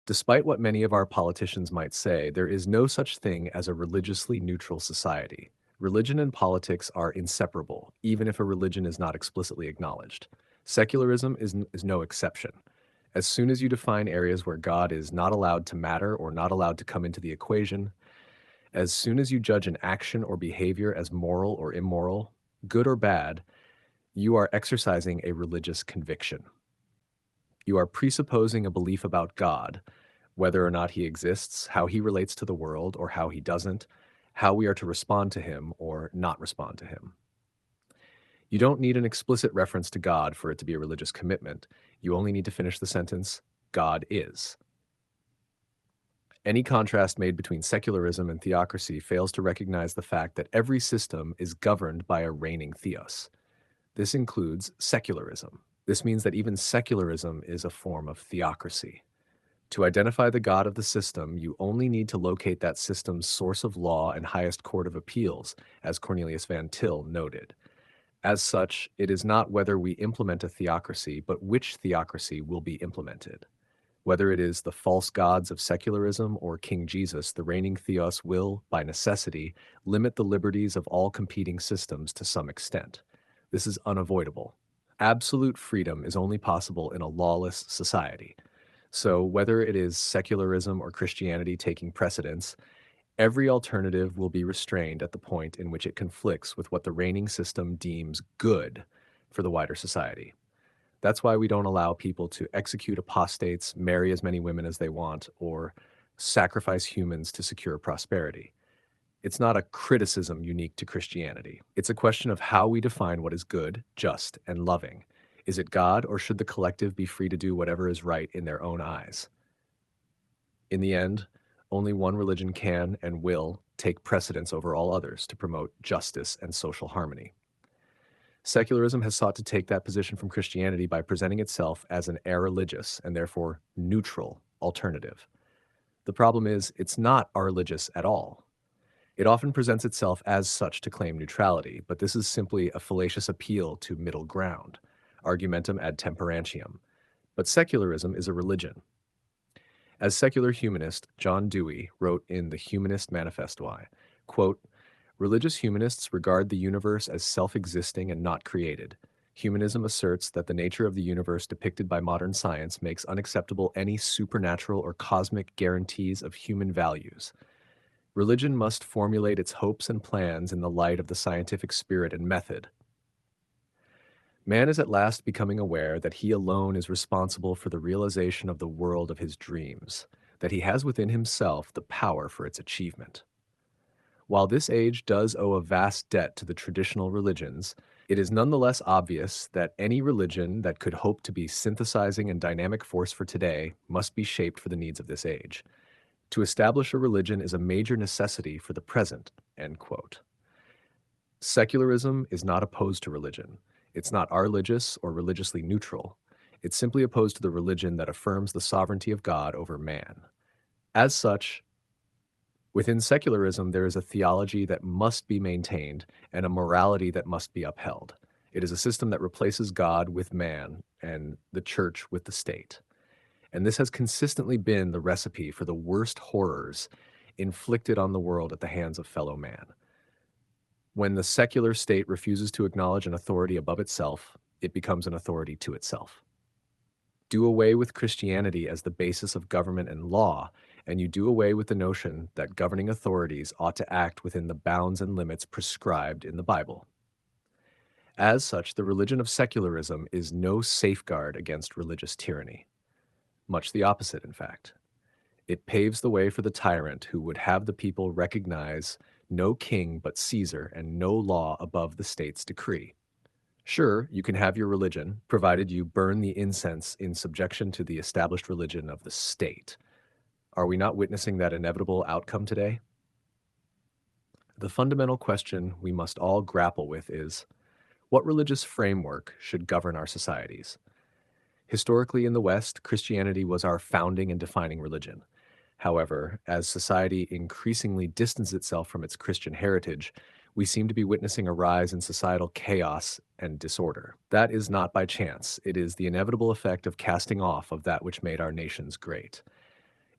Despite what many of our politicians might say, there is no such thing as a religiously neutral society. Religion and politics are inseparable, even if a religion is not explicitly acknowledged. Secularism is no exception. As soon as you define areas where God is not allowed to matter or not allowed to come into the equation, as soon as you judge an action or behavior as moral or immoral, good or bad, you are exercising a religious conviction. You are presupposing a belief about God, whether or not he exists, how he relates to the world or how he doesn't, how we are to respond to him or not respond to him. You don't need an explicit reference to God for it to be a religious commitment. You only need to finish the sentence, God is. Any contrast made between secularism and theocracy fails to recognize the fact that every system is governed by a reigning theos. This includes secularism. This means that even secularism is a form of theocracy. To identify the God of the system, you only need to locate that system's source of law and highest court of appeals, as Cornelius Van Til noted. As such, it is not whether we implement a theocracy, but which theocracy will be implemented. Whether it is the false gods of secularism or King Jesus, the reigning theos will, by necessity, limit the liberties of all competing systems to some extent. This is unavoidable. Absolute freedom is only possible in a lawless society. So, whether it is secularism or Christianity taking precedence, every alternative will be restrained at the point in which it conflicts with what the reigning system deems good for the wider society. That's why we don't allow people to execute apostates, marry as many women as they want, or sacrifice humans to secure prosperity. It's not a criticism unique to Christianity. It's a question of how we define what is good, just, and loving. Is it God, or should the collective be free to do whatever is right in their own eyes? In the end, only one religion can and will take precedence over all others to promote justice and social harmony. Secularism has sought to take that position from Christianity by presenting itself as an irreligious and therefore neutral alternative. The problem is, it's not irreligious at all. It often presents itself as such to claim neutrality, but this is simply a fallacious appeal to middle ground, argumentum ad temperantium. But secularism is a religion. As secular humanist John Dewey wrote in the Humanist Manifesto, quote, "Religious humanists regard the universe as self-existing and not created. Humanism asserts that the nature of the universe depicted by modern science makes unacceptable any supernatural or cosmic guarantees of human values. Religion must formulate its hopes and plans in the light of the scientific spirit and method. Man is at last becoming aware that he alone is responsible for the realization of the world of his dreams, that he has within himself the power for its achievement. While this age does owe a vast debt to the traditional religions, it is nonetheless obvious that any religion that could hope to be synthesizing and dynamic force for today must be shaped for the needs of this age. To establish a religion is a major necessity for the present." End quote. Secularism is not opposed to religion. It's not religious or religiously neutral. It's simply opposed to the religion that affirms the sovereignty of God over man. As such, within secularism, there is a theology that must be maintained and a morality that must be upheld. It is a system that replaces God with man and the church with the state. And this has consistently been the recipe for the worst horrors inflicted on the world at the hands of fellow man. When the secular state refuses to acknowledge an authority above itself, it becomes an authority to itself. Do away with Christianity as the basis of government and law, and you do away with the notion that governing authorities ought to act within the bounds and limits prescribed in the Bible. As such, the religion of secularism is no safeguard against religious tyranny. Much the opposite, in fact. It paves the way for the tyrant who would have the people recognize no king but Caesar and no law above the state's decree. Sure, you can have your religion, provided you burn the incense in subjection to the established religion of the state. Are we not witnessing that inevitable outcome today? The fundamental question we must all grapple with is, what religious framework should govern our societies? Historically in the West, Christianity was our founding and defining religion. However, as society increasingly distances itself from its Christian heritage, we seem to be witnessing a rise in societal chaos and disorder. That is not by chance. It is the inevitable effect of casting off of that which made our nations great.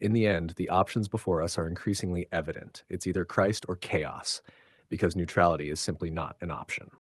In the end, the options before us are increasingly evident. It's either Christ or chaos, because neutrality is simply not an option.